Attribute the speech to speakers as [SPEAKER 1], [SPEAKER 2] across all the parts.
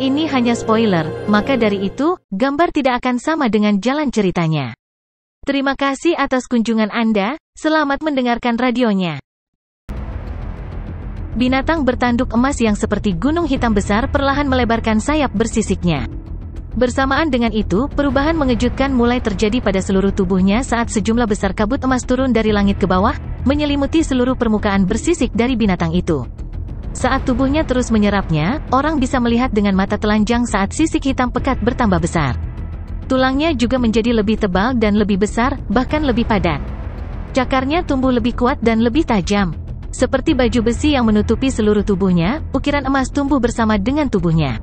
[SPEAKER 1] Ini hanya spoiler, maka dari itu, gambar tidak akan sama dengan jalan ceritanya. Terima kasih atas kunjungan Anda, selamat mendengarkan radionya. Binatang bertanduk emas yang seperti gunung hitam besar perlahan melebarkan sayap bersisiknya. Bersamaan dengan itu, perubahan mengejutkan mulai terjadi pada seluruh tubuhnya saat sejumlah besar kabut emas turun dari langit ke bawah, menyelimuti seluruh permukaan bersisik dari binatang itu. Saat tubuhnya terus menyerapnya, orang bisa melihat dengan mata telanjang saat sisik hitam pekat bertambah besar. Tulangnya juga menjadi lebih tebal dan lebih besar, bahkan lebih padat. Cakarnya tumbuh lebih kuat dan lebih tajam. Seperti baju besi yang menutupi seluruh tubuhnya, ukiran emas tumbuh bersama dengan tubuhnya.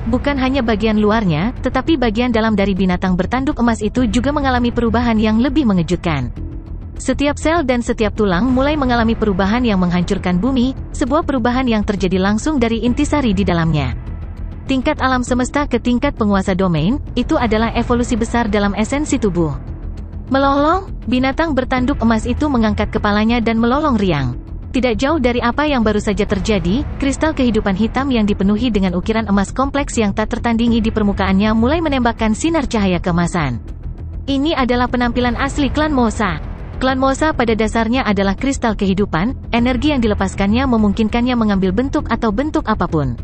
[SPEAKER 1] Bukan hanya bagian luarnya, tetapi bagian dalam dari binatang bertanduk emas itu juga mengalami perubahan yang lebih mengejutkan. Setiap sel dan setiap tulang mulai mengalami perubahan yang menghancurkan bumi, sebuah perubahan yang terjadi langsung dari intisari di dalamnya. Tingkat alam semesta ke tingkat penguasa domain, itu adalah evolusi besar dalam esensi tubuh. Melolong, binatang bertanduk emas itu mengangkat kepalanya dan melolong riang. Tidak jauh dari apa yang baru saja terjadi, kristal kehidupan hitam yang dipenuhi dengan ukiran emas kompleks yang tak tertandingi di permukaannya mulai menembakkan sinar cahaya keemasan. Ini adalah penampilan asli klan Mosa. Klan Mosa pada dasarnya adalah kristal kehidupan, energi yang dilepaskannya memungkinkannya mengambil bentuk atau bentuk apapun.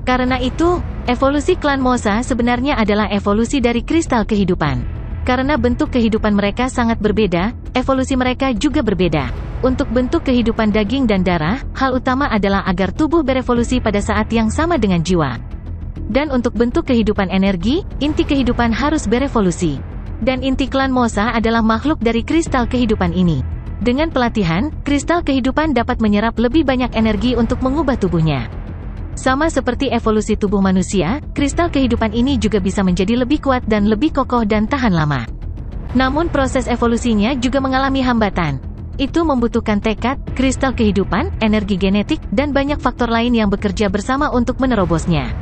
[SPEAKER 1] Karena itu, evolusi klan Mosa sebenarnya adalah evolusi dari kristal kehidupan. Karena bentuk kehidupan mereka sangat berbeda, evolusi mereka juga berbeda. Untuk bentuk kehidupan daging dan darah, hal utama adalah agar tubuh berevolusi pada saat yang sama dengan jiwa. Dan untuk bentuk kehidupan energi, inti kehidupan harus berevolusi. Dan inti klan Mosa adalah makhluk dari kristal kehidupan ini. Dengan pelatihan, kristal kehidupan dapat menyerap lebih banyak energi untuk mengubah tubuhnya. Sama seperti evolusi tubuh manusia, kristal kehidupan ini juga bisa menjadi lebih kuat dan lebih kokoh dan tahan lama. Namun proses evolusinya juga mengalami hambatan. Itu membutuhkan tekad, kristal kehidupan, energi genetik, dan banyak faktor lain yang bekerja bersama untuk menerobosnya.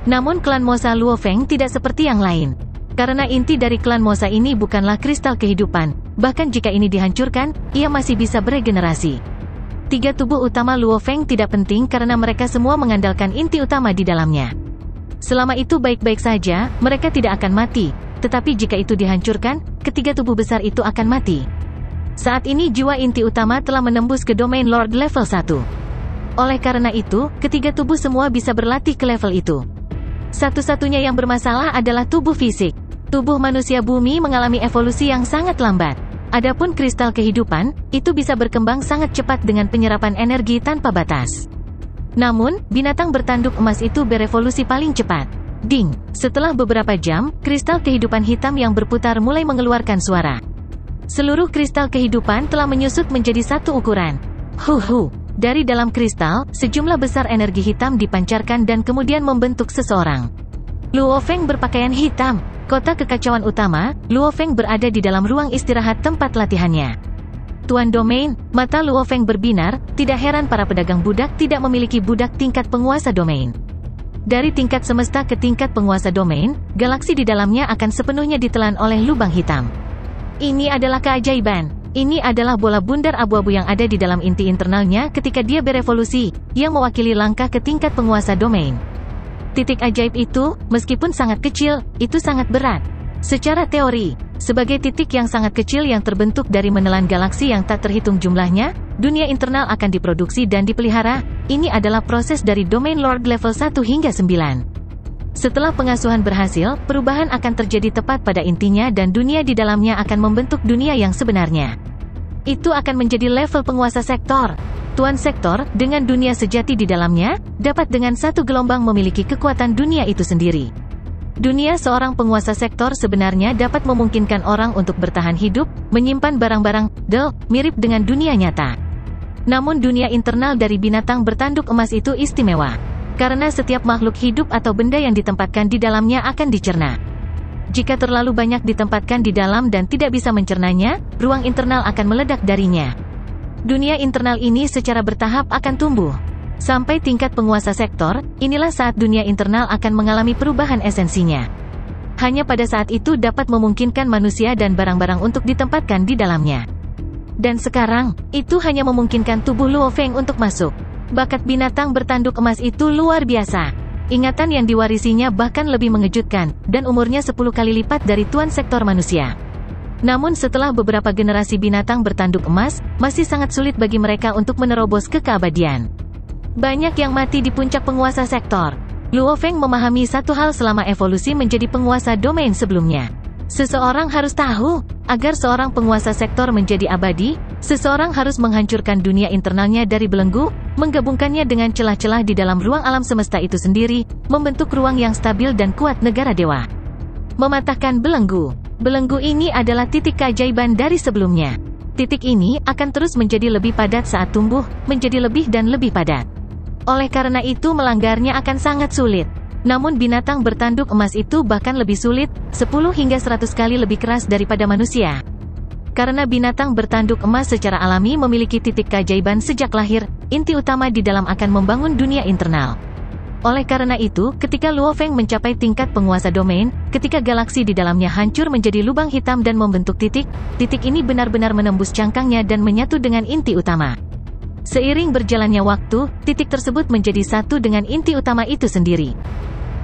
[SPEAKER 1] Namun klan Mosa Luofeng tidak seperti yang lain. Karena inti dari klan Mosa ini bukanlah kristal kehidupan, bahkan jika ini dihancurkan, ia masih bisa beregenerasi. Tiga tubuh utama Luofeng tidak penting karena mereka semua mengandalkan inti utama di dalamnya. Selama itu baik-baik saja, mereka tidak akan mati. Tetapi jika itu dihancurkan, ketiga tubuh besar itu akan mati. Saat ini jiwa inti utama telah menembus ke domain Lord level 1. Oleh karena itu, ketiga tubuh semua bisa berlatih ke level itu. Satu-satunya yang bermasalah adalah tubuh fisik. Tubuh manusia bumi mengalami evolusi yang sangat lambat. Adapun kristal kehidupan, itu bisa berkembang sangat cepat dengan penyerapan energi tanpa batas. Namun, binatang bertanduk emas itu berevolusi paling cepat. Ding! Setelah beberapa jam, kristal kehidupan hitam yang berputar mulai mengeluarkan suara. Seluruh kristal kehidupan telah menyusut menjadi satu ukuran. Huhu! Dari dalam kristal, sejumlah besar energi hitam dipancarkan dan kemudian membentuk seseorang. Luofeng berpakaian hitam. Kota kekacauan utama, Luofeng berada di dalam ruang istirahat tempat latihannya. Tuan Domain, mata Luofeng berbinar, tidak heran para pedagang budak tidak memiliki budak tingkat penguasa domain. Dari tingkat semesta ke tingkat penguasa domain, galaksi di dalamnya akan sepenuhnya ditelan oleh lubang hitam. Ini adalah keajaiban. Ini adalah bola bundar abu-abu yang ada di dalam inti internalnya ketika dia berevolusi, yang mewakili langkah ke tingkat penguasa domain. Titik ajaib itu, meskipun sangat kecil, itu sangat berat. Secara teori, sebagai titik yang sangat kecil yang terbentuk dari menelan galaksi yang tak terhitung jumlahnya, dunia internal akan diproduksi dan dipelihara. Ini adalah proses dari domain Lord level 1 hingga 9. Setelah pengasuhan berhasil, perubahan akan terjadi tepat pada intinya dan dunia di dalamnya akan membentuk dunia yang sebenarnya. Itu akan menjadi level penguasa sektor. Tuan sektor, dengan dunia sejati di dalamnya, dapat dengan satu gelombang memiliki kekuatan dunia itu sendiri. Dunia seorang penguasa sektor sebenarnya dapat memungkinkan orang untuk bertahan hidup, menyimpan barang-barang, mirip dengan dunia nyata. Namun dunia internal dari binatang bertanduk emas itu istimewa. Karena setiap makhluk hidup atau benda yang ditempatkan di dalamnya akan dicerna. Jika terlalu banyak ditempatkan di dalam dan tidak bisa mencernanya, ruang internal akan meledak darinya. Dunia internal ini secara bertahap akan tumbuh. Sampai tingkat penguasa sektor, inilah saat dunia internal akan mengalami perubahan esensinya. Hanya pada saat itu dapat memungkinkan manusia dan barang-barang untuk ditempatkan di dalamnya. Dan sekarang, itu hanya memungkinkan tubuh Luofeng untuk masuk. Bakat binatang bertanduk emas itu luar biasa. Ingatan yang diwarisinya bahkan lebih mengejutkan, dan umurnya 10 kali lipat dari tuan sektor manusia. Namun setelah beberapa generasi binatang bertanduk emas, masih sangat sulit bagi mereka untuk menerobos ke keabadian. Banyak yang mati di puncak penguasa sektor. Luo Feng memahami satu hal selama evolusi menjadi penguasa domain sebelumnya. Seseorang harus tahu, agar seorang penguasa sektor menjadi abadi, seseorang harus menghancurkan dunia internalnya dari belenggu, menggabungkannya dengan celah-celah di dalam ruang alam semesta itu sendiri, membentuk ruang yang stabil dan kuat negara dewa. Mematahkan belenggu. Belenggu ini adalah titik keajaiban dari sebelumnya. Titik ini akan terus menjadi lebih padat saat tumbuh, menjadi lebih dan lebih padat. Oleh karena itu melanggarnya akan sangat sulit. Namun binatang bertanduk emas itu bahkan lebih sulit, 10 hingga 100 kali lebih keras daripada manusia. Karena binatang bertanduk emas secara alami memiliki titik keajaiban sejak lahir, inti utama di dalam akan membangun dunia internal. Oleh karena itu, ketika Luo Feng mencapai tingkat penguasa domain, ketika galaksi di dalamnya hancur menjadi lubang hitam dan membentuk titik ini benar-benar menembus cangkangnya dan menyatu dengan inti utama. Seiring berjalannya waktu, titik tersebut menjadi satu dengan inti utama itu sendiri.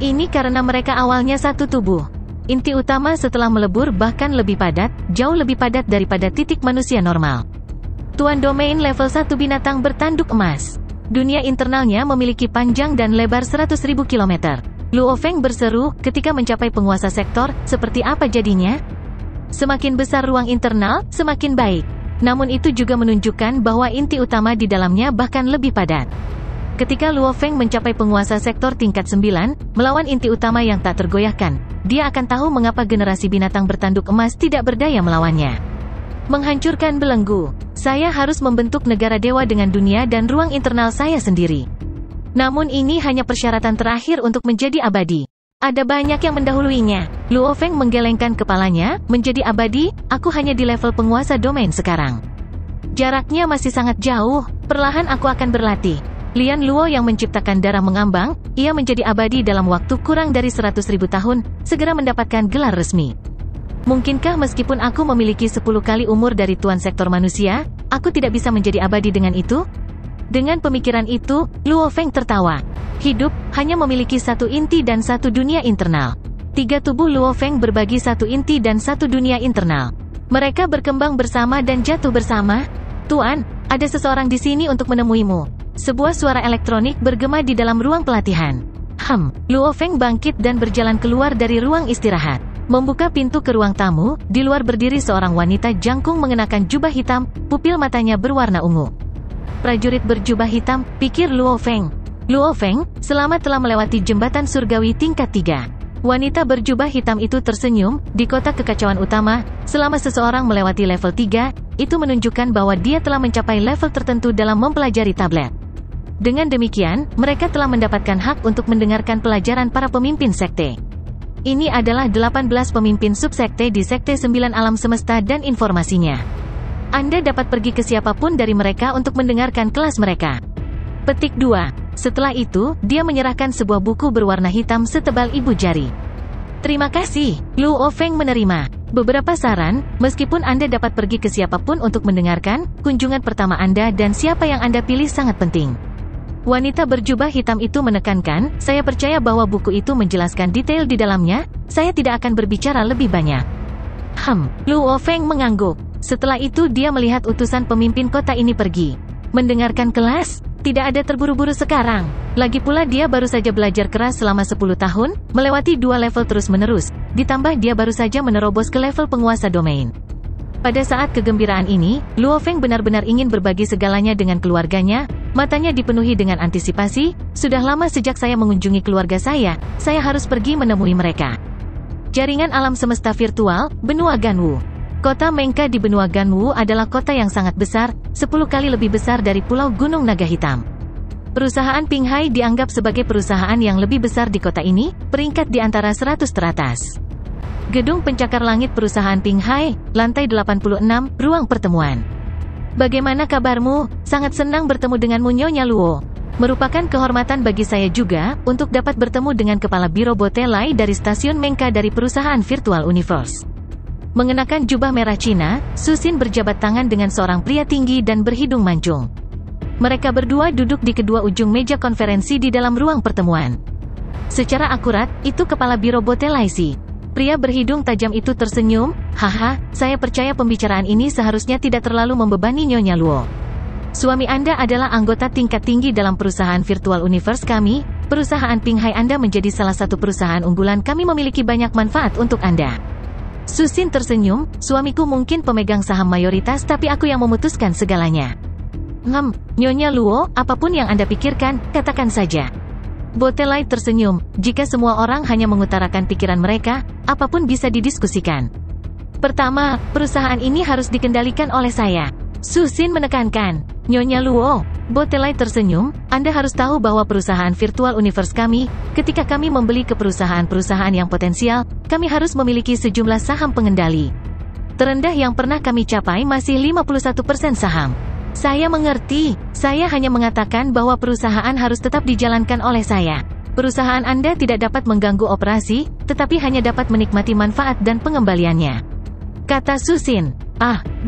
[SPEAKER 1] Ini karena mereka awalnya satu tubuh. Inti utama setelah melebur bahkan lebih padat, jauh lebih padat daripada titik manusia normal. Tuan domain level 1 binatang bertanduk emas. Dunia internalnya memiliki panjang dan lebar 100.000 km. Luo Feng berseru, ketika mencapai penguasa sektor, seperti apa jadinya? Semakin besar ruang internal, semakin baik. Namun itu juga menunjukkan bahwa inti utama di dalamnya bahkan lebih padat. Ketika Luo Feng mencapai penguasa sektor tingkat 9, melawan inti utama yang tak tergoyahkan, dia akan tahu mengapa generasi binatang bertanduk emas tidak berdaya melawannya. Menghancurkan belenggu. Saya harus membentuk negara dewa dengan dunia dan ruang internal saya sendiri. Namun ini hanya persyaratan terakhir untuk menjadi abadi. Ada banyak yang mendahuluinya. Luo Feng menggelengkan kepalanya, menjadi abadi, aku hanya di level penguasa domain sekarang. Jaraknya masih sangat jauh, perlahan aku akan berlatih. Lian Luo yang menciptakan darah mengambang, ia menjadi abadi dalam waktu kurang dari 100.000 tahun, segera mendapatkan gelar resmi. Mungkinkah meskipun aku memiliki 10 kali umur dari tuan sektor manusia, aku tidak bisa menjadi abadi dengan itu? Dengan pemikiran itu, Luo Feng tertawa. Hidup hanya memiliki satu inti dan satu dunia internal. 3 tubuh Luo Feng berbagi satu inti dan satu dunia internal. Mereka berkembang bersama dan jatuh bersama. Tuan, ada seseorang di sini untuk menemuimu. Sebuah suara elektronik bergema di dalam ruang pelatihan. Luo Feng bangkit dan berjalan keluar dari ruang istirahat. Membuka pintu ke ruang tamu, di luar berdiri seorang wanita jangkung mengenakan jubah hitam, pupil matanya berwarna ungu. Prajurit berjubah hitam, pikir Luo Feng. Luo Feng, selamat telah melewati jembatan surgawi tingkat 3. Wanita berjubah hitam itu tersenyum, di kota kekacauan utama, selama seseorang melewati level 3, itu menunjukkan bahwa dia telah mencapai level tertentu dalam mempelajari tablet. Dengan demikian, mereka telah mendapatkan hak untuk mendengarkan pelajaran para pemimpin sekte. Ini adalah 18 pemimpin subsekte di Sekte 9 Alam Semesta dan informasinya. Anda dapat pergi ke siapapun dari mereka untuk mendengarkan kelas mereka. Petik 2. Setelah itu, dia menyerahkan sebuah buku berwarna hitam setebal ibu jari. Terima kasih, Luo Feng menerima. Beberapa saran, meskipun Anda dapat pergi ke siapapun untuk mendengarkan, kunjungan pertama Anda dan siapa yang Anda pilih sangat penting. Wanita berjubah hitam itu menekankan, saya percaya bahwa buku itu menjelaskan detail di dalamnya, saya tidak akan berbicara lebih banyak. Luo Feng mengangguk. Setelah itu dia melihat utusan pemimpin kota ini pergi. Mendengarkan kelas? Tidak ada terburu-buru sekarang. Lagi pula dia baru saja belajar keras selama 10 tahun, melewati 2 level terus-menerus, ditambah dia baru saja menerobos ke level penguasa domain. Pada saat kegembiraan ini, Luo Feng benar-benar ingin berbagi segalanya dengan keluarganya, matanya dipenuhi dengan antisipasi, sudah lama sejak saya mengunjungi keluarga saya harus pergi menemui mereka. Jaringan alam semesta virtual, benua Ganwu. Kota Mengka di benua Ganwu adalah kota yang sangat besar, 10 kali lebih besar dari Pulau Gunung Naga Hitam. Perusahaan Pinghai dianggap sebagai perusahaan yang lebih besar di kota ini, peringkat di antara 100 teratas. Gedung pencakar langit perusahaan Pinghai, lantai 86, ruang pertemuan. Bagaimana kabarmu? Sangat senang bertemu denganmu Nyonya Luo. Merupakan kehormatan bagi saya juga, untuk dapat bertemu dengan Kepala Biro Botelai dari Stasiun Mengka dari perusahaan Virtual Universe. Mengenakan jubah merah Cina, Su Xin berjabat tangan dengan seorang pria tinggi dan berhidung mancung. Mereka berdua duduk di kedua ujung meja konferensi di dalam ruang pertemuan. Secara akurat, itu kepala biro Botelaisi. Pria berhidung tajam itu tersenyum, haha, saya percaya pembicaraan ini seharusnya tidak terlalu membebani Nyonya Luo. Suami Anda adalah anggota tingkat tinggi dalam perusahaan virtual universe kami, perusahaan Pinghai Anda menjadi salah satu perusahaan unggulan kami memiliki banyak manfaat untuk Anda. Susin tersenyum, suamiku mungkin pemegang saham mayoritas tapi aku yang memutuskan segalanya. Nyonya Luo, apapun yang Anda pikirkan, katakan saja. Botelai tersenyum, jika semua orang hanya mengutarakan pikiran mereka, apapun bisa didiskusikan. Pertama, perusahaan ini harus dikendalikan oleh saya. Susin menekankan. Nyonya Luo, Botelai tersenyum, Anda harus tahu bahwa perusahaan virtual universe kami, ketika kami membeli ke perusahaan-perusahaan yang potensial, kami harus memiliki sejumlah saham pengendali. Terendah yang pernah kami capai masih 51% saham. Saya mengerti, saya hanya mengatakan bahwa perusahaan harus tetap dijalankan oleh saya. Perusahaan Anda tidak dapat mengganggu operasi, tetapi hanya dapat menikmati manfaat dan pengembaliannya. Kata Susin.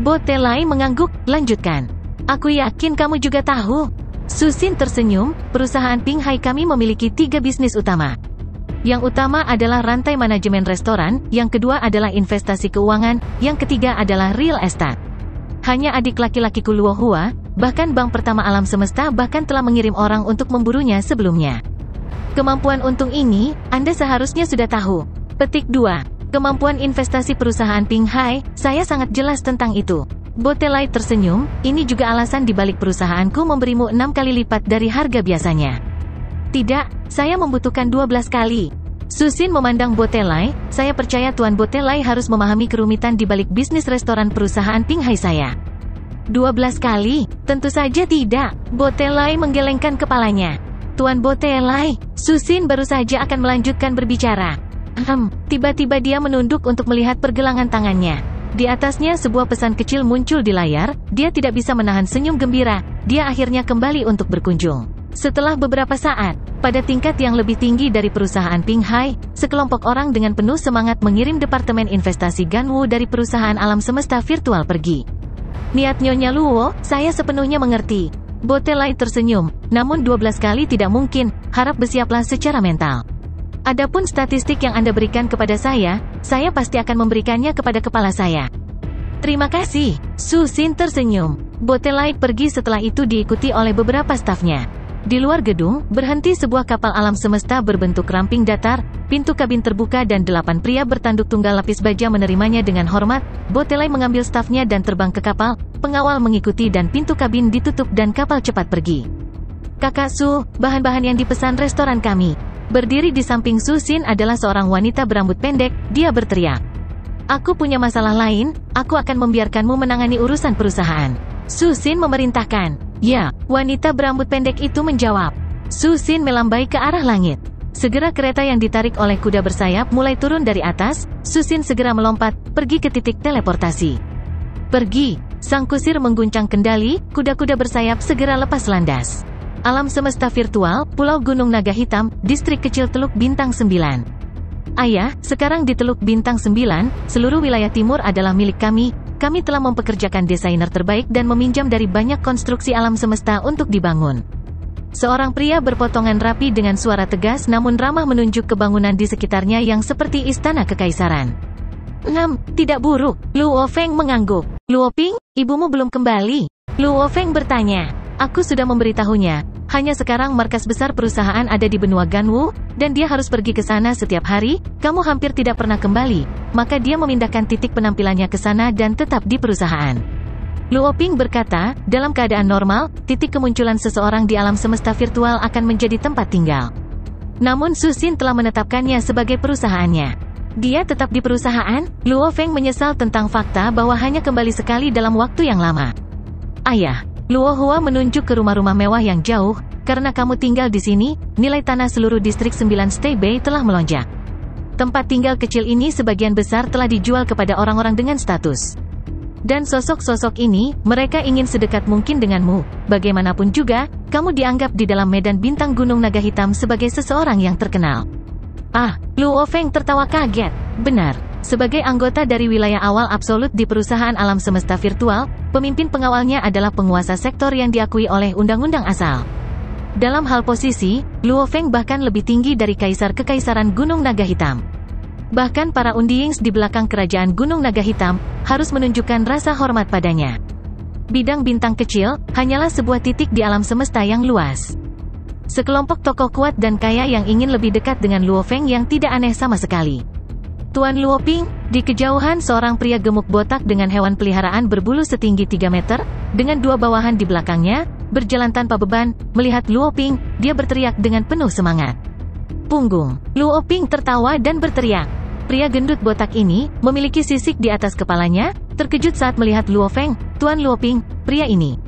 [SPEAKER 1] Botelai mengangguk, lanjutkan. Aku yakin kamu juga tahu. Susin tersenyum, perusahaan Pinghai kami memiliki 3 bisnis utama. Yang utama adalah rantai manajemen restoran, yang kedua adalah investasi keuangan, yang ketiga adalah real estate. Hanya adik laki-lakiku Luo Hua, bahkan bank pertama alam semesta bahkan telah mengirim orang untuk memburunya sebelumnya. Kemampuan untung ini, Anda seharusnya sudah tahu. Petik 2. Kemampuan investasi perusahaan Pinghai, saya sangat jelas tentang itu. Botelai tersenyum, ini juga alasan dibalik perusahaanku memberimu 6 kali lipat dari harga biasanya. Tidak, saya membutuhkan 12 kali. Susin memandang Botelai, saya percaya Tuan Botelai harus memahami kerumitan di balik bisnis restoran perusahaan Pinghai saya. 12 kali? Tentu saja tidak. Botelai menggelengkan kepalanya. Tuan Botelai, Susin baru saja akan melanjutkan berbicara. Tiba-tiba dia menunduk untuk melihat pergelangan tangannya. Di atasnya sebuah pesan kecil muncul di layar, dia tidak bisa menahan senyum gembira, dia akhirnya kembali untuk berkunjung. Setelah beberapa saat, pada tingkat yang lebih tinggi dari perusahaan Pinghai, sekelompok orang dengan penuh semangat mengirim Departemen Investasi Ganwu dari perusahaan alam semesta virtual pergi. Niat Nyonya Luo, saya sepenuhnya mengerti. Botelai tersenyum, namun 12 kali tidak mungkin, harap bersiaplah secara mental. Adapun statistik yang Anda berikan kepada saya pasti akan memberikannya kepada kepala saya. Terima kasih. Susin tersenyum. Botelai pergi setelah itu diikuti oleh beberapa stafnya. Di luar gedung, berhenti sebuah kapal alam semesta berbentuk ramping datar, pintu kabin terbuka dan 8 pria bertanduk tunggal lapis baja menerimanya dengan hormat. Botelai mengambil stafnya dan terbang ke kapal, pengawal mengikuti dan pintu kabin ditutup dan kapal cepat pergi. Kakak Su, bahan-bahan yang dipesan restoran kami. Berdiri di samping Susin adalah seorang wanita berambut pendek, dia berteriak. Aku punya masalah lain, aku akan membiarkanmu menangani urusan perusahaan. Susin memerintahkan. Ya, wanita berambut pendek itu menjawab. Susin melambai ke arah langit. Segera kereta yang ditarik oleh kuda bersayap mulai turun dari atas, Susin segera melompat, pergi ke titik teleportasi. Pergi, sang kusir mengguncang kendali, kuda-kuda bersayap segera lepas landas. Alam semesta virtual, Pulau Gunung Naga Hitam, distrik kecil Teluk Bintang 9. Ayah, sekarang di Teluk Bintang 9, seluruh wilayah timur adalah milik kami. Kami telah mempekerjakan desainer terbaik dan meminjam dari banyak konstruksi alam semesta untuk dibangun. Seorang pria berpotongan rapi dengan suara tegas namun ramah menunjuk ke bangunan di sekitarnya yang seperti istana kekaisaran. Tidak buruk. Luo Feng mengangguk. Luo Ping, ibumu belum kembali? Luo Feng bertanya. Aku sudah memberitahunya. Hanya sekarang markas besar perusahaan ada di benua Ganwu, dan dia harus pergi ke sana setiap hari. Kamu hampir tidak pernah kembali, maka dia memindahkan titik penampilannya ke sana dan tetap di perusahaan. Luo Ping berkata, dalam keadaan normal, titik kemunculan seseorang di alam semesta virtual akan menjadi tempat tinggal. Namun Susin telah menetapkannya sebagai perusahaannya. Dia tetap di perusahaan? Luo Feng menyesal tentang fakta bahwa hanya kembali sekali dalam waktu yang lama. Ayah, Luo Hua menunjuk ke rumah-rumah mewah yang jauh, karena kamu tinggal di sini, nilai tanah seluruh distrik 9 Stay Bay telah melonjak. Tempat tinggal kecil ini sebagian besar telah dijual kepada orang-orang dengan status. Dan sosok-sosok ini, mereka ingin sedekat mungkin denganmu. Bagaimanapun juga, kamu dianggap di dalam medan bintang Gunung Naga Hitam sebagai seseorang yang terkenal. Luo Feng tertawa kaget. Benar. Sebagai anggota dari wilayah awal absolut di perusahaan alam semesta virtual, pemimpin pengawalnya adalah penguasa sektor yang diakui oleh undang-undang asal. Dalam hal posisi, Luo Feng bahkan lebih tinggi dari Kaisar Kekaisaran Gunung Naga Hitam. Bahkan para Undiyings di belakang kerajaan Gunung Naga Hitam harus menunjukkan rasa hormat padanya. Bidang bintang kecil hanyalah sebuah titik di alam semesta yang luas. Sekelompok tokoh kuat dan kaya yang ingin lebih dekat dengan Luo Feng yang tidak aneh sama sekali. Tuan Luo Ping, di kejauhan seorang pria gemuk botak dengan hewan peliharaan berbulu setinggi 3 meter, dengan 2 bawahan di belakangnya, berjalan tanpa beban, melihat Luo Ping, dia berteriak dengan penuh semangat. Punggung. Luo Ping tertawa dan berteriak. Pria gendut botak ini, memiliki sisik di atas kepalanya, terkejut saat melihat Luo Feng. Tuan Luo Ping, pria ini.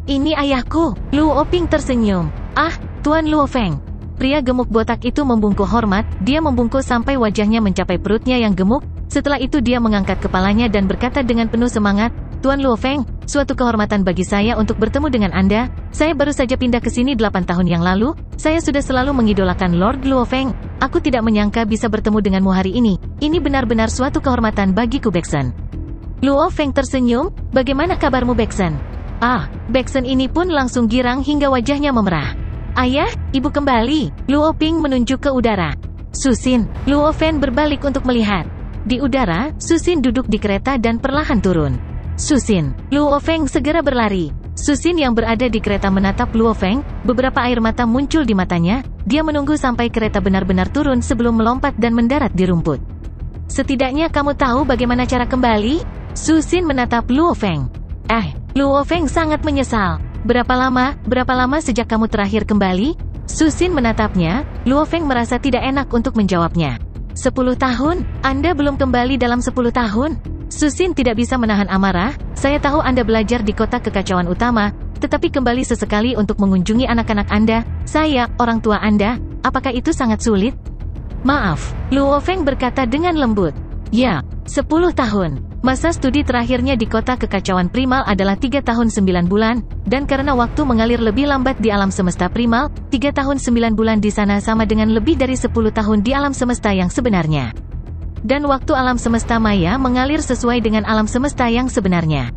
[SPEAKER 1] Ini ayahku. Luo Ping tersenyum. Ah, Tuan Luo Feng. Pria gemuk botak itu membungkuk hormat, dia membungkuk sampai wajahnya mencapai perutnya yang gemuk, setelah itu dia mengangkat kepalanya dan berkata dengan penuh semangat, Tuan Luo Feng, suatu kehormatan bagi saya untuk bertemu dengan Anda, saya baru saja pindah ke sini 8 tahun yang lalu, saya sudah selalu mengidolakan Lord Luo Feng, aku tidak menyangka bisa bertemu denganmu hari ini benar-benar suatu kehormatan bagiku Beksen. Luo Feng tersenyum, bagaimana kabarmu Beksen? Ah, Beksen ini pun langsung girang hingga wajahnya memerah. Ayah, ibu kembali. Luo Ping menunjuk ke udara. Susin, Luo Feng berbalik untuk melihat. Di udara, Susin duduk di kereta dan perlahan turun. Susin, Luo Feng segera berlari. Susin yang berada di kereta menatap Luo Feng, beberapa air mata muncul di matanya, dia menunggu sampai kereta benar-benar turun sebelum melompat dan mendarat di rumput. Setidaknya kamu tahu bagaimana cara kembali? Susin menatap Luo Feng. Luo Feng sangat menyesal. Berapa lama sejak kamu terakhir kembali? Susin menatapnya, Luo Feng merasa tidak enak untuk menjawabnya. 10 tahun? Anda belum kembali dalam 10 tahun? Susin tidak bisa menahan amarah, saya tahu Anda belajar di kota kekacauan utama, tetapi kembali sesekali untuk mengunjungi anak-anak Anda, saya, orang tua Anda, apakah itu sangat sulit? Maaf, Luo Feng berkata dengan lembut. Ya, 10 tahun. Masa studi terakhirnya di kota kekacauan primal adalah 3 tahun 9 bulan, dan karena waktu mengalir lebih lambat di alam semesta primal, 3 tahun 9 bulan di sana sama dengan lebih dari 10 tahun di alam semesta yang sebenarnya. Dan waktu alam semesta maya mengalir sesuai dengan alam semesta yang sebenarnya.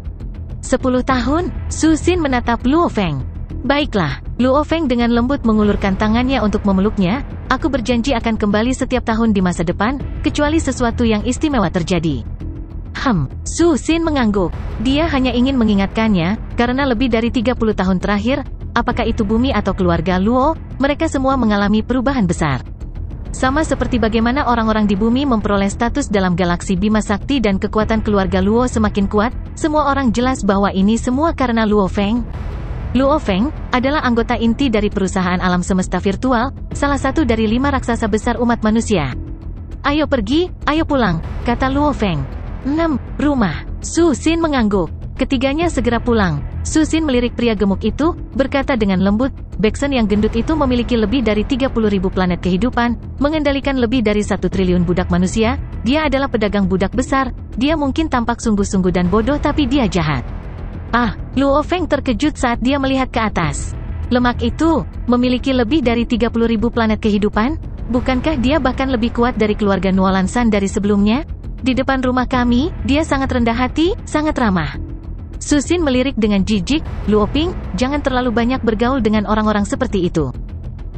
[SPEAKER 1] 10 tahun? Susin menatap Luo Feng. Baiklah, Luo Feng dengan lembut mengulurkan tangannya untuk memeluknya, aku berjanji akan kembali setiap tahun di masa depan, kecuali sesuatu yang istimewa terjadi. Susin mengangguk. Dia hanya ingin mengingatkannya, karena lebih dari 30 tahun terakhir, apakah itu bumi atau keluarga Luo, mereka semua mengalami perubahan besar. Sama seperti bagaimana orang-orang di bumi memperoleh status dalam galaksi Bima Sakti dan kekuatan keluarga Luo semakin kuat, semua orang jelas bahwa ini semua karena Luo Feng. Luo Feng adalah anggota inti dari perusahaan alam semesta virtual, salah satu dari 5 raksasa besar umat manusia. Ayo pergi, ayo pulang, kata Luo Feng. 6. Rumah. Susin mengangguk. Ketiganya segera pulang. Susin melirik pria gemuk itu, berkata dengan lembut, Beksen yang gendut itu memiliki lebih dari 30.000 planet kehidupan, mengendalikan lebih dari 1 triliun budak manusia, dia adalah pedagang budak besar, dia mungkin tampak sungguh-sungguh dan bodoh tapi dia jahat. Luo Feng terkejut saat dia melihat ke atas. Lemak itu, memiliki lebih dari 30.000 planet kehidupan? Bukankah dia bahkan lebih kuat dari keluarga Nuolan San dari sebelumnya? Di depan rumah kami, dia sangat rendah hati, sangat ramah. Susin melirik dengan jijik, Luo Ping, jangan terlalu banyak bergaul dengan orang-orang seperti itu.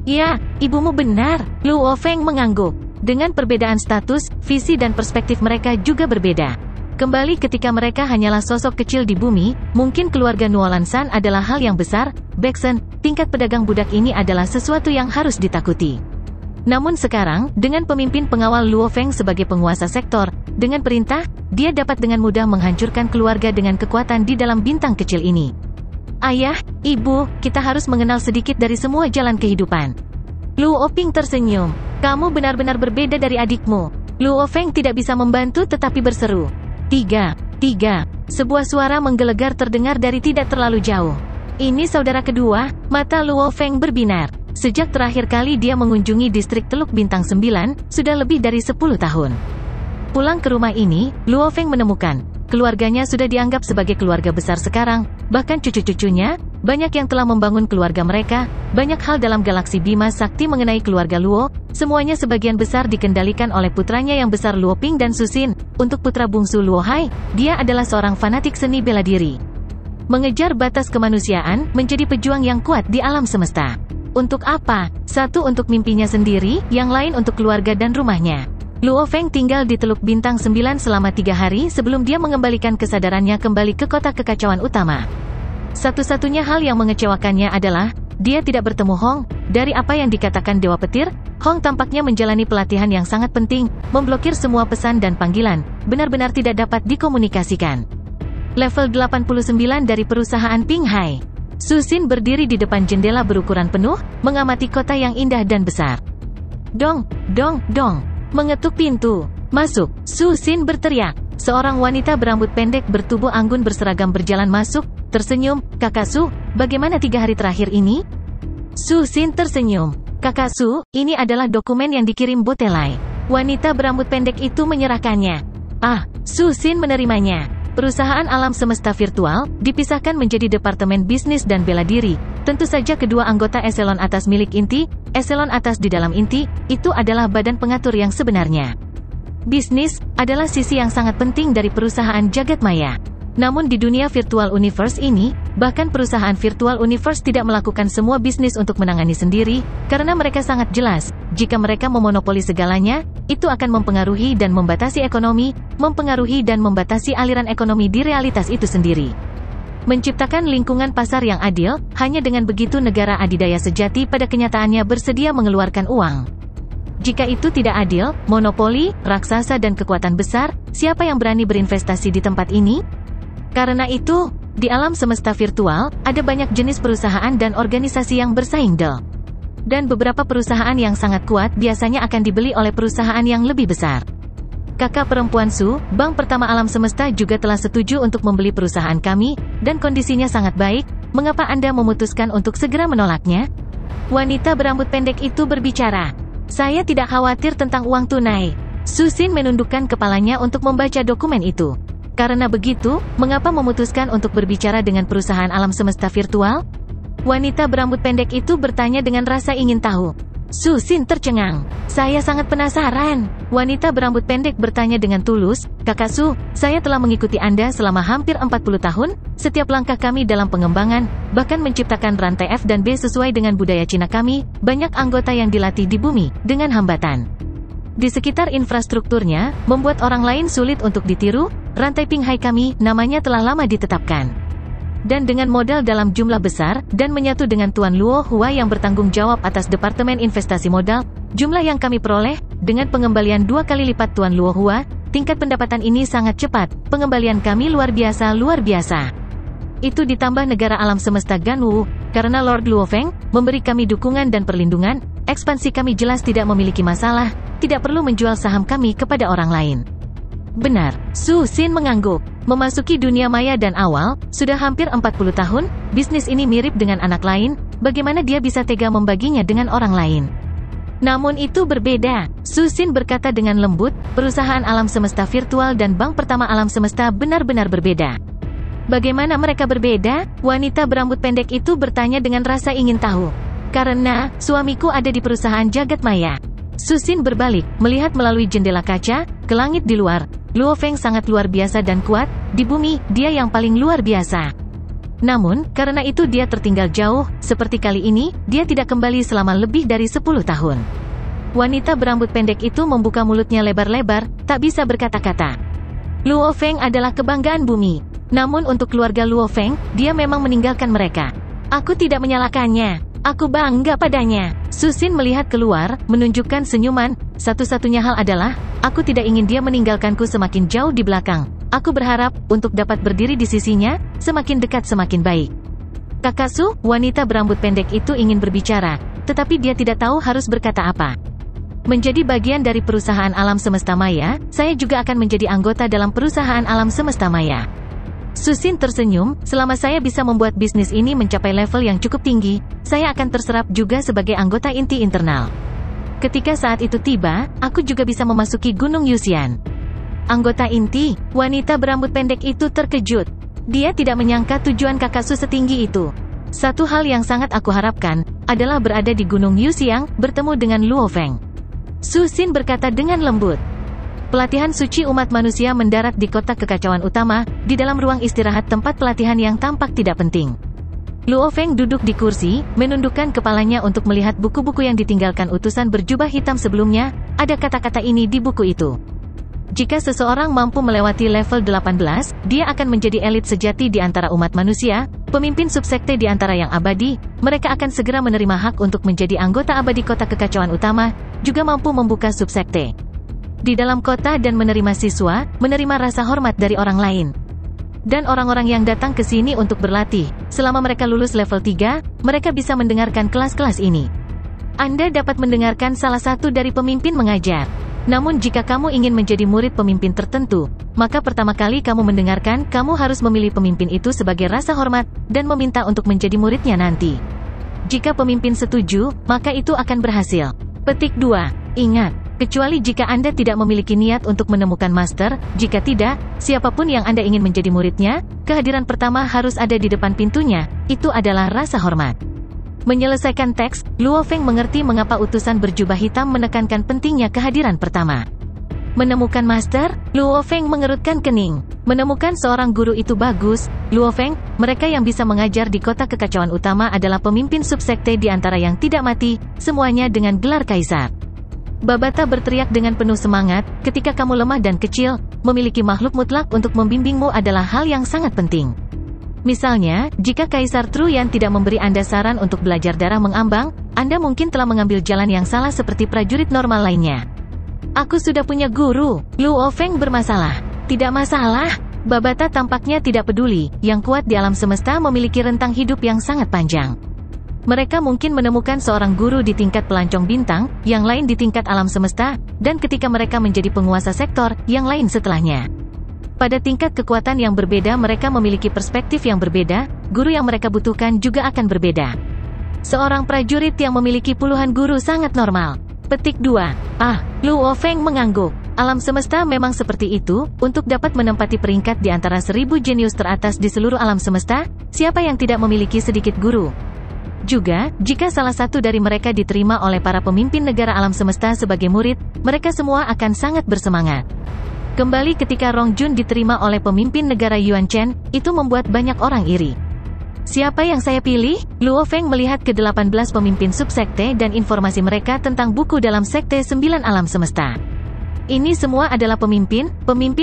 [SPEAKER 1] Ya, ibumu benar, Luo Feng mengangguk. Dengan perbedaan status, visi dan perspektif mereka juga berbeda. Kembali ketika mereka hanyalah sosok kecil di bumi, mungkin keluarga Nuolan San adalah hal yang besar, Beksen, tingkat pedagang budak ini adalah sesuatu yang harus ditakuti. Namun sekarang, dengan pemimpin pengawal Luo Feng sebagai penguasa sektor, dengan perintah, dia dapat dengan mudah menghancurkan keluarga dengan kekuatan di dalam bintang kecil ini. Ayah, ibu, kita harus mengenal sedikit dari semua jalan kehidupan. Luo Ping tersenyum. Kamu benar-benar berbeda dari adikmu. Luo Feng tidak bisa membantu tetapi berseru. 3. Sebuah suara menggelegar terdengar dari tidak terlalu jauh. Ini saudara kedua, mata Luo Feng berbinar. Sejak terakhir kali dia mengunjungi distrik Teluk Bintang 9, sudah lebih dari 10 tahun. Pulang ke rumah ini, Luo Feng menemukan, keluarganya sudah dianggap sebagai keluarga besar sekarang, bahkan cucu-cucunya, banyak yang telah membangun keluarga mereka, banyak hal dalam galaksi Bima Sakti mengenai keluarga Luo, semuanya sebagian besar dikendalikan oleh putranya yang besar Luo Ping dan Susin. Untuk putra bungsu Luo Hai, dia adalah seorang fanatik seni bela diri. Mengejar batas kemanusiaan, menjadi pejuang yang kuat di alam semesta. Untuk apa? Satu untuk mimpinya sendiri, yang lain untuk keluarga dan rumahnya. Luo Feng tinggal di Teluk Bintang 9 selama 3 hari sebelum dia mengembalikan kesadarannya kembali ke kota kekacauan utama. Satu-satunya hal yang mengecewakannya adalah, dia tidak bertemu Hong. Dari apa yang dikatakan Dewa Petir, Hong tampaknya menjalani pelatihan yang sangat penting, memblokir semua pesan dan panggilan, benar-benar tidak dapat dikomunikasikan. Level 89 dari perusahaan Ping Hai. Su Xin berdiri di depan jendela berukuran penuh, mengamati kota yang indah dan besar. Dong, dong, dong. Mengetuk pintu. Masuk. Su Xin berteriak. Seorang wanita berambut pendek bertubuh anggun berseragam berjalan masuk, tersenyum. Kakak Su, bagaimana 3 hari terakhir ini? Su Xin tersenyum. Kakak Su, ini adalah dokumen yang dikirim Botelai. Wanita berambut pendek itu menyerahkannya. Su Xin menerimanya. Perusahaan alam semesta virtual, dipisahkan menjadi Departemen Bisnis dan Bela Diri. Tentu saja kedua anggota eselon atas milik inti, eselon atas di dalam inti, itu adalah badan pengatur yang sebenarnya. Bisnis, adalah sisi yang sangat penting dari perusahaan jagat maya. Namun di dunia virtual universe ini, bahkan perusahaan virtual universe tidak melakukan semua bisnis untuk menangani sendiri, karena mereka sangat jelas, jika mereka memonopoli segalanya, itu akan mempengaruhi dan membatasi ekonomi, mempengaruhi dan membatasi aliran ekonomi di realitas itu sendiri. Menciptakan lingkungan pasar yang adil, hanya dengan begitu negara adidaya sejati pada kenyataannya bersedia mengeluarkan uang. Jika itu tidak adil, monopoli, raksasa dan kekuatan besar, siapa yang berani berinvestasi di tempat ini? Karena itu, di alam semesta virtual, ada banyak jenis perusahaan dan organisasi yang bersaing dan beberapa perusahaan yang sangat kuat biasanya akan dibeli oleh perusahaan yang lebih besar. Kakak perempuan Su, bank pertama alam semesta juga telah setuju untuk membeli perusahaan kami, dan kondisinya sangat baik. Mengapa Anda memutuskan untuk segera menolaknya? Wanita berambut pendek itu berbicara. Saya tidak khawatir tentang uang tunai. Su Xin menundukkan kepalanya untuk membaca dokumen itu. Karena begitu, mengapa memutuskan untuk berbicara dengan perusahaan alam semesta virtual? Wanita berambut pendek itu bertanya dengan rasa ingin tahu. Su Xin tercengang. Saya sangat penasaran. Wanita berambut pendek bertanya dengan tulus. Kakak Su, saya telah mengikuti Anda selama hampir 40 tahun. Setiap langkah kami dalam pengembangan, bahkan menciptakan rantai F dan B sesuai dengan budaya Cina kami, banyak anggota yang dilatih di bumi, dengan hambatan di sekitar infrastrukturnya, membuat orang lain sulit untuk ditiru. Rantai Ping Hai kami, namanya telah lama ditetapkan. Dan dengan modal dalam jumlah besar, dan menyatu dengan Tuan Luo Hua yang bertanggung jawab atas Departemen Investasi Modal, jumlah yang kami peroleh, dengan pengembalian 2 kali lipat Tuan Luo Hua, tingkat pendapatan ini sangat cepat, pengembalian kami luar biasa. Itu ditambah negara alam semesta Ganwu, karena Lord Luo Feng, memberi kami dukungan dan perlindungan, ekspansi kami jelas tidak memiliki masalah, tidak perlu menjual saham kami kepada orang lain. Benar, Su Xin mengangguk. Memasuki dunia maya dan awal, sudah hampir 40 tahun, bisnis ini mirip dengan anak lain, bagaimana dia bisa tega membaginya dengan orang lain? Namun itu berbeda, Su Xin berkata dengan lembut, perusahaan alam semesta virtual dan bank pertama alam semesta benar-benar berbeda. Bagaimana mereka berbeda? Wanita berambut pendek itu bertanya dengan rasa ingin tahu. Karena, suamiku ada di perusahaan jagat maya. Su Xin berbalik, melihat melalui jendela kaca, ke langit di luar. Luo Feng sangat luar biasa dan kuat, di bumi, dia yang paling luar biasa. Namun, karena itu dia tertinggal jauh, seperti kali ini, dia tidak kembali selama lebih dari 10 tahun. Wanita berambut pendek itu membuka mulutnya lebar-lebar, tak bisa berkata-kata. Luo Feng adalah kebanggaan bumi. Namun untuk keluarga Luo Feng, dia memang meninggalkan mereka. Aku tidak menyalahkannya. Aku bangga padanya. Su Xin melihat keluar, menunjukkan senyuman. Satu-satunya hal adalah, aku tidak ingin dia meninggalkanku semakin jauh di belakang. Aku berharap, untuk dapat berdiri di sisinya, semakin dekat semakin baik. Kakak Su, wanita berambut pendek itu ingin berbicara, tetapi dia tidak tahu harus berkata apa. Menjadi bagian dari perusahaan alam semesta maya, saya juga akan menjadi anggota dalam perusahaan alam semesta maya. Su Xin tersenyum, selama saya bisa membuat bisnis ini mencapai level yang cukup tinggi, saya akan terserap juga sebagai anggota inti internal. Ketika saat itu tiba, aku juga bisa memasuki Gunung Yuxian. Anggota inti, wanita berambut pendek itu terkejut. Dia tidak menyangka tujuan kakak Su setinggi itu. Satu hal yang sangat aku harapkan, adalah berada di Gunung Yuxiang, bertemu dengan Luo Feng. Su Xin berkata dengan lembut. Pelatihan suci umat manusia mendarat di kota kekacauan utama, di dalam ruang istirahat tempat pelatihan yang tampak tidak penting. Luo Feng duduk di kursi, menundukkan kepalanya untuk melihat buku-buku yang ditinggalkan utusan berjubah hitam sebelumnya. Ada kata-kata ini di buku itu. Jika seseorang mampu melewati level 18, dia akan menjadi elit sejati di antara umat manusia, pemimpin subsekte di antara yang abadi. Mereka akan segera menerima hak untuk menjadi anggota abadi kota kekacauan utama, juga mampu membuka subsekte di dalam kota dan menerima siswa, menerima rasa hormat dari orang lain. Dan orang-orang yang datang ke sini untuk berlatih, selama mereka lulus level 3, mereka bisa mendengarkan kelas-kelas ini. Anda dapat mendengarkan salah satu dari pemimpin mengajar. Namun jika kamu ingin menjadi murid pemimpin tertentu, maka pertama kali kamu mendengarkan, kamu harus memilih pemimpin itu sebagai rasa hormat, dan meminta untuk menjadi muridnya nanti. Jika pemimpin setuju, maka itu akan berhasil. Petik 2. Ingat, kecuali jika Anda tidak memiliki niat untuk menemukan master, jika tidak, siapapun yang Anda ingin menjadi muridnya, kehadiran pertama harus ada di depan pintunya, itu adalah rasa hormat. Menyelesaikan teks, Luo Feng mengerti mengapa utusan berjubah hitam menekankan pentingnya kehadiran pertama. Menemukan master, Luo Feng mengerutkan kening. Menemukan seorang guru itu bagus, Luo Feng. Mereka yang bisa mengajar di kota kekacauan utama adalah pemimpin subsekte di antara yang tidak mati, semuanya dengan gelar kaisar. Babata berteriak dengan penuh semangat, ketika kamu lemah dan kecil, memiliki makhluk mutlak untuk membimbingmu adalah hal yang sangat penting. Misalnya, jika Kaisar Truyan tidak memberi Anda saran untuk belajar darah mengambang, Anda mungkin telah mengambil jalan yang salah seperti prajurit normal lainnya. Aku sudah punya guru, Luo Feng bermasalah. Tidak masalah. Babata tampaknya tidak peduli, yang kuat di alam semesta memiliki rentang hidup yang sangat panjang. Mereka mungkin menemukan seorang guru di tingkat pelancong bintang, yang lain di tingkat alam semesta, dan ketika mereka menjadi penguasa sektor, yang lain setelahnya. Pada tingkat kekuatan yang berbeda mereka memiliki perspektif yang berbeda, guru yang mereka butuhkan juga akan berbeda. Seorang prajurit yang memiliki puluhan guru sangat normal. Petik 2. Luo Feng mengangguk. Alam semesta memang seperti itu, untuk dapat menempati peringkat di antara 1000 jenius teratas di seluruh alam semesta, siapa yang tidak memiliki sedikit guru? Juga, jika salah satu dari mereka diterima oleh para pemimpin negara alam semesta sebagai murid, mereka semua akan sangat bersemangat. Kembali ketika Rong Jun diterima oleh pemimpin negara Yuan Chen, itu membuat banyak orang iri. Siapa yang saya pilih? Luo Feng melihat ke 18 pemimpin subsekte dan informasi mereka tentang buku dalam sekte 9 alam semesta. Ini semua adalah pemimpin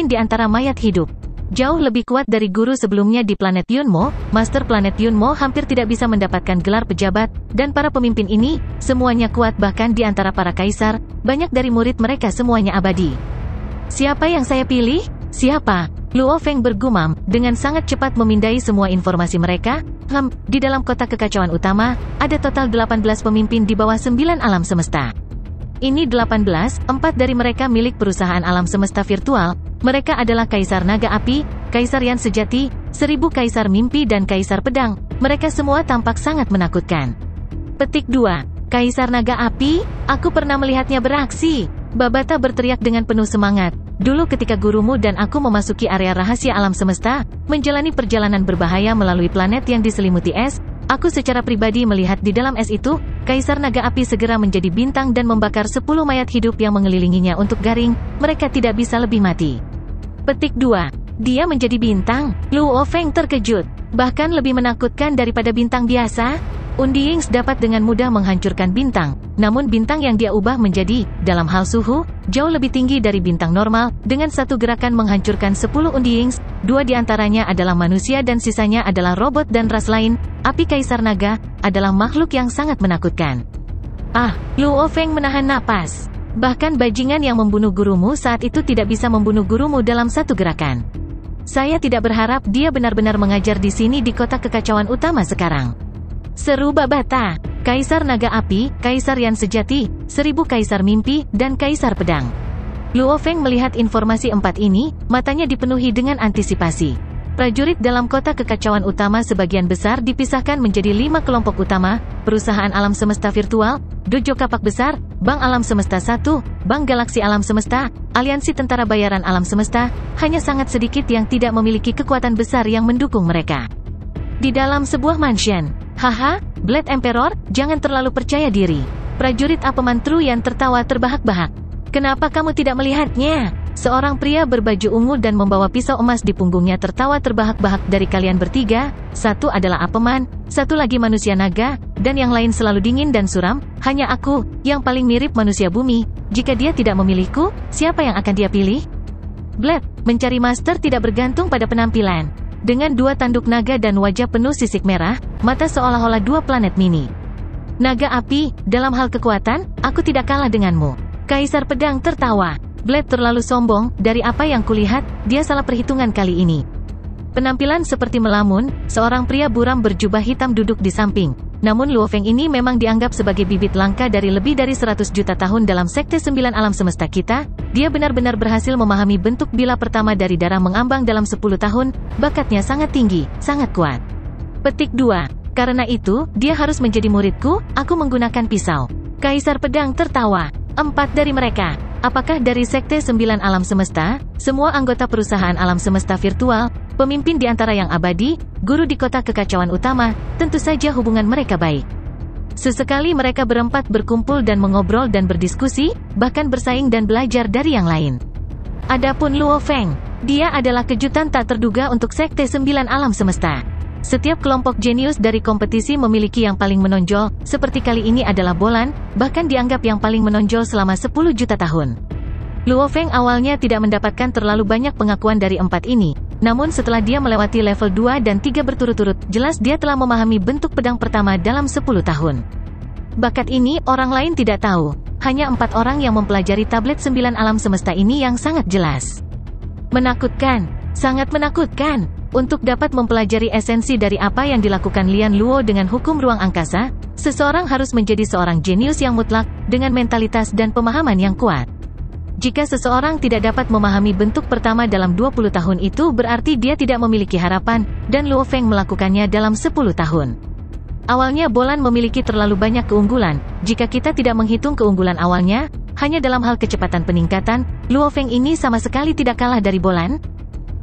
[SPEAKER 1] di antara mayat hidup. Jauh lebih kuat dari guru sebelumnya di planet Yunmo, Master planet Yunmo hampir tidak bisa mendapatkan gelar pejabat, dan para pemimpin ini, semuanya kuat bahkan di antara para kaisar, banyak dari murid mereka semuanya abadi. Siapa yang saya pilih? Siapa? Luo Feng bergumam, dengan sangat cepat memindai semua informasi mereka. Di dalam kota kekacauan utama, ada total 18 pemimpin di bawah 9 alam semesta. Ini 18, 4 dari mereka milik perusahaan alam semesta virtual. Mereka adalah Kaisar Naga Api, Kaisar Yan Sejati, 1000 Kaisar Mimpi dan Kaisar Pedang. Mereka semua tampak sangat menakutkan. Petik 2. Kaisar Naga Api? Aku pernah melihatnya beraksi. Babata berteriak dengan penuh semangat. Dulu ketika gurumu dan aku memasuki area rahasia alam semesta, menjalani perjalanan berbahaya melalui planet yang diselimuti es, aku secara pribadi melihat di dalam es itu, Kaisar Naga Api segera menjadi bintang dan membakar 10 mayat hidup yang mengelilinginya untuk garing, mereka tidak bisa lebih mati. Petik 2. Dia menjadi bintang? Luo Feng terkejut. Bahkan lebih menakutkan daripada bintang biasa? Undiyings dapat dengan mudah menghancurkan bintang, namun bintang yang dia ubah menjadi, dalam hal suhu, jauh lebih tinggi dari bintang normal, dengan satu gerakan menghancurkan 10 Undiyings, 2 diantaranya adalah manusia dan sisanya adalah robot dan ras lain. Api Kaisar Naga, adalah makhluk yang sangat menakutkan. Luo Feng menahan napas. Bahkan bajingan yang membunuh gurumu saat itu tidak bisa membunuh gurumu dalam satu gerakan. Saya tidak berharap dia benar-benar mengajar di sini di kota kekacauan utama sekarang. Seru Babata. Kaisar Naga Api, Kaisar Yan Sejati, 1000 Kaisar Mimpi, dan Kaisar Pedang. Luo Feng melihat informasi 4 ini, matanya dipenuhi dengan antisipasi. Prajurit dalam kota kekacauan utama sebagian besar dipisahkan menjadi 5 kelompok utama, perusahaan alam semesta virtual, dojo kapak besar, bank alam semesta 1, bank galaksi alam semesta, aliansi tentara bayaran alam semesta, hanya sangat sedikit yang tidak memiliki kekuatan besar yang mendukung mereka. Di dalam sebuah mansion. Haha, Blade Emperor, jangan terlalu percaya diri. Prajurit Apeman Truyan tertawa terbahak-bahak. Kenapa kamu tidak melihatnya? Seorang pria berbaju ungu dan membawa pisau emas di punggungnya tertawa terbahak-bahak. Dari kalian bertiga, satu adalah Apeman, satu lagi manusia naga, dan yang lain selalu dingin dan suram. Hanya aku, yang paling mirip manusia bumi. Jika dia tidak memilihku, siapa yang akan dia pilih? Blade, mencari master tidak bergantung pada penampilan. Dengan dua tanduk naga dan wajah penuh sisik merah, mata seolah-olah dua planet mini. Naga api, dalam hal kekuatan, aku tidak kalah denganmu. Kaisar Pedang tertawa. Blade terlalu sombong, dari apa yang kulihat, dia salah perhitungan kali ini. Penampilan seperti melamun, seorang pria buram berjubah hitam duduk di samping. Namun Luo Feng ini memang dianggap sebagai bibit langka dari lebih dari 100 juta tahun dalam Sekte 9 Alam Semesta kita. Dia benar-benar berhasil memahami bentuk bila pertama dari darah mengambang dalam 10 tahun, bakatnya sangat tinggi, sangat kuat. Petik 2. Karena itu, dia harus menjadi muridku, aku menggunakan pisau. Kaisar Pedang tertawa. 4 dari mereka. Apakah dari Sekte 9 Alam Semesta, semua anggota perusahaan alam semesta virtual, pemimpin di antara yang abadi, guru di kota kekacauan utama, tentu saja hubungan mereka baik. Sesekali mereka berempat berkumpul dan mengobrol dan berdiskusi, bahkan bersaing dan belajar dari yang lain. Adapun Luo Feng, dia adalah kejutan tak terduga untuk Sekte 9 Alam Semesta. Setiap kelompok jenius dari kompetisi memiliki yang paling menonjol, seperti kali ini adalah Bolan, bahkan dianggap yang paling menonjol selama 10 juta tahun. Luo Feng awalnya tidak mendapatkan terlalu banyak pengakuan dari 4 ini, namun setelah dia melewati level 2 dan 3 berturut-turut, jelas dia telah memahami bentuk pedang pertama dalam 10 tahun. Bakat ini orang lain tidak tahu, hanya 4 orang yang mempelajari tablet 9 alam semesta ini yang sangat jelas. Menakutkan, sangat menakutkan. Untuk dapat mempelajari esensi dari apa yang dilakukan Lian Luo dengan hukum ruang angkasa, seseorang harus menjadi seorang jenius yang mutlak, dengan mentalitas dan pemahaman yang kuat. Jika seseorang tidak dapat memahami bentuk pertama dalam 20 tahun itu berarti dia tidak memiliki harapan, dan Luo Feng melakukannya dalam 10 tahun. Awalnya Bolan memiliki terlalu banyak keunggulan, jika kita tidak menghitung keunggulan awalnya, hanya dalam hal kecepatan peningkatan, Luo Feng ini sama sekali tidak kalah dari Bolan.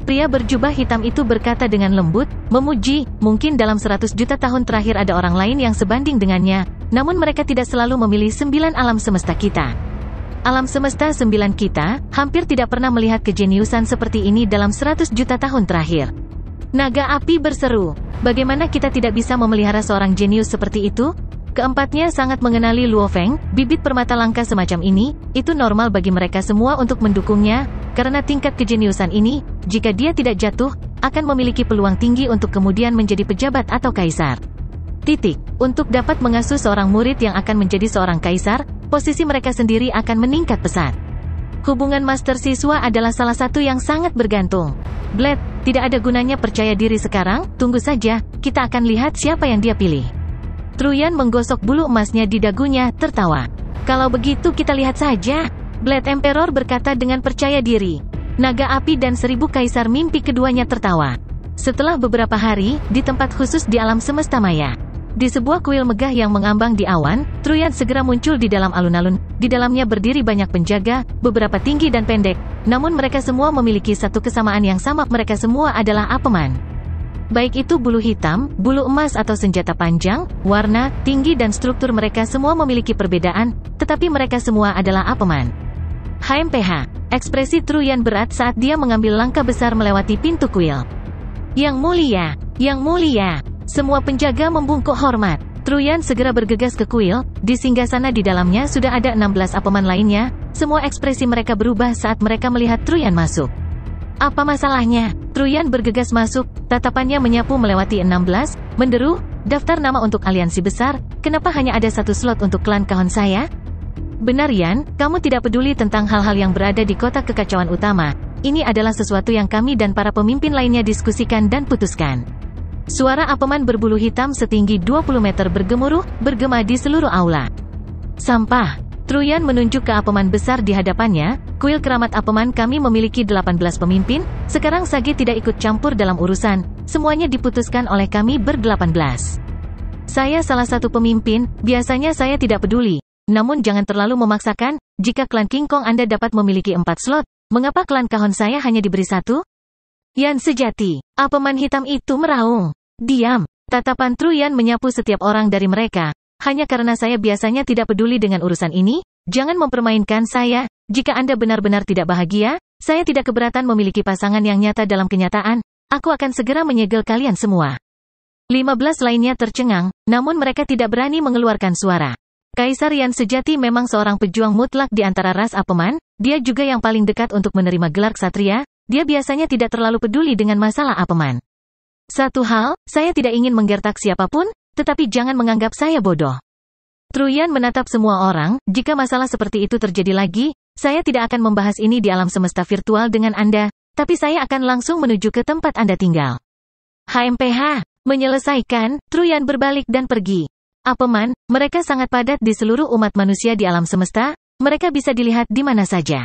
[SPEAKER 1] Pria berjubah hitam itu berkata dengan lembut, memuji, mungkin dalam 100 juta tahun terakhir ada orang lain yang sebanding dengannya, namun mereka tidak selalu memilih 9 alam semesta kita. Alam semesta 9 kita, hampir tidak pernah melihat kejeniusan seperti ini dalam 100 juta tahun terakhir. Naga api berseru, bagaimana kita tidak bisa memelihara seorang jenius seperti itu? Keempatnya sangat mengenali Luo Feng, bibit permata langka semacam ini, itu normal bagi mereka semua untuk mendukungnya, karena tingkat kejeniusan ini, jika dia tidak jatuh, akan memiliki peluang tinggi untuk kemudian menjadi pejabat atau kaisar. Untuk dapat mengasuh seorang murid yang akan menjadi seorang kaisar, posisi mereka sendiri akan meningkat pesat. Hubungan master siswa adalah salah satu yang sangat bergantung. Blade, tidak ada gunanya percaya diri sekarang, tunggu saja, kita akan lihat siapa yang dia pilih. Truyan menggosok bulu emasnya di dagunya, tertawa. Kalau begitu kita lihat saja. Blade Emperor berkata dengan percaya diri. Naga api dan 1000 kaisar mimpi keduanya tertawa. Setelah beberapa hari, di tempat khusus di alam semesta maya. Di sebuah kuil megah yang mengambang di awan, Truyan segera muncul di dalam alun-alun. Di dalamnya berdiri banyak penjaga, beberapa tinggi dan pendek. Namun mereka semua memiliki satu kesamaan yang sama, mereka semua adalah Apeman. Baik itu bulu hitam, bulu emas atau senjata panjang, warna, tinggi dan struktur mereka semua memiliki perbedaan, tetapi mereka semua adalah Apeman. HMPH, ekspresi Truyan berat saat dia mengambil langkah besar melewati pintu kuil. Yang mulia, semua penjaga membungkuk hormat. Truyan segera bergegas ke kuil, di singgasana di dalamnya sudah ada 16 Apeman lainnya, semua ekspresi mereka berubah saat mereka melihat Truyan masuk. Apa masalahnya? Truyan bergegas masuk, tatapannya menyapu melewati 16, menderu, daftar nama untuk aliansi besar, kenapa hanya ada satu slot untuk klan Kahon saya? Benar Yan, kamu tidak peduli tentang hal-hal yang berada di kota kekacauan utama, ini adalah sesuatu yang kami dan para pemimpin lainnya diskusikan dan putuskan. Suara Apeman berbulu hitam setinggi 20 meter bergema di seluruh aula. Sampah. Truyan menunjuk ke Apeman besar di hadapannya, kuil keramat Apeman kami memiliki 18 pemimpin, sekarang Sage tidak ikut campur dalam urusan, semuanya diputuskan oleh kami ber-18. Saya salah satu pemimpin, biasanya saya tidak peduli, namun jangan terlalu memaksakan, jika klan King Kong Anda dapat memiliki 4 slot, mengapa klan Kahon saya hanya diberi 1? Yan sejati, Apeman hitam itu meraung. Diam, tatapan Truyan menyapu setiap orang dari mereka. Hanya karena saya biasanya tidak peduli dengan urusan ini, jangan mempermainkan saya, jika Anda benar-benar tidak bahagia, Saya tidak keberatan memiliki pasangan yang nyata dalam kenyataan, aku akan segera menyegel kalian semua. 15 lainnya tercengang, namun mereka tidak berani mengeluarkan suara. Kaisar Yan sejati memang seorang pejuang mutlak di antara ras Apeman, dia juga yang paling dekat untuk menerima gelar ksatria, dia biasanya tidak terlalu peduli dengan masalah Apeman. Satu hal, saya tidak ingin menggertak siapapun, tetapi jangan menganggap saya bodoh. Truyan menatap semua orang, jika masalah seperti itu terjadi lagi, saya tidak akan membahas ini di alam semesta virtual dengan Anda, tapi saya akan langsung menuju ke tempat Anda tinggal. HMPH, menyelesaikan, Truyan berbalik dan pergi. Apeman, mereka sangat padat di seluruh umat manusia di alam semesta, mereka bisa dilihat di mana saja.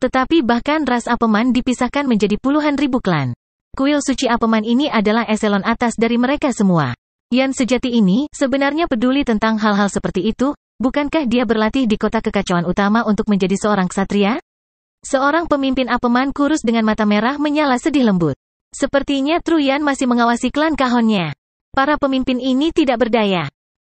[SPEAKER 1] Tetapi bahkan ras Apeman dipisahkan menjadi puluhan ribu klan. Kuil suci Apeman ini adalah eselon atas dari mereka semua. Yan sejati ini sebenarnya peduli tentang hal-hal seperti itu, bukankah dia berlatih di kota kekacauan utama untuk menjadi seorang ksatria? Seorang pemimpin Apeman kurus dengan mata merah menyala sedih lembut. Sepertinya Truyan masih mengawasi klan Kahonnya. Para pemimpin ini tidak berdaya.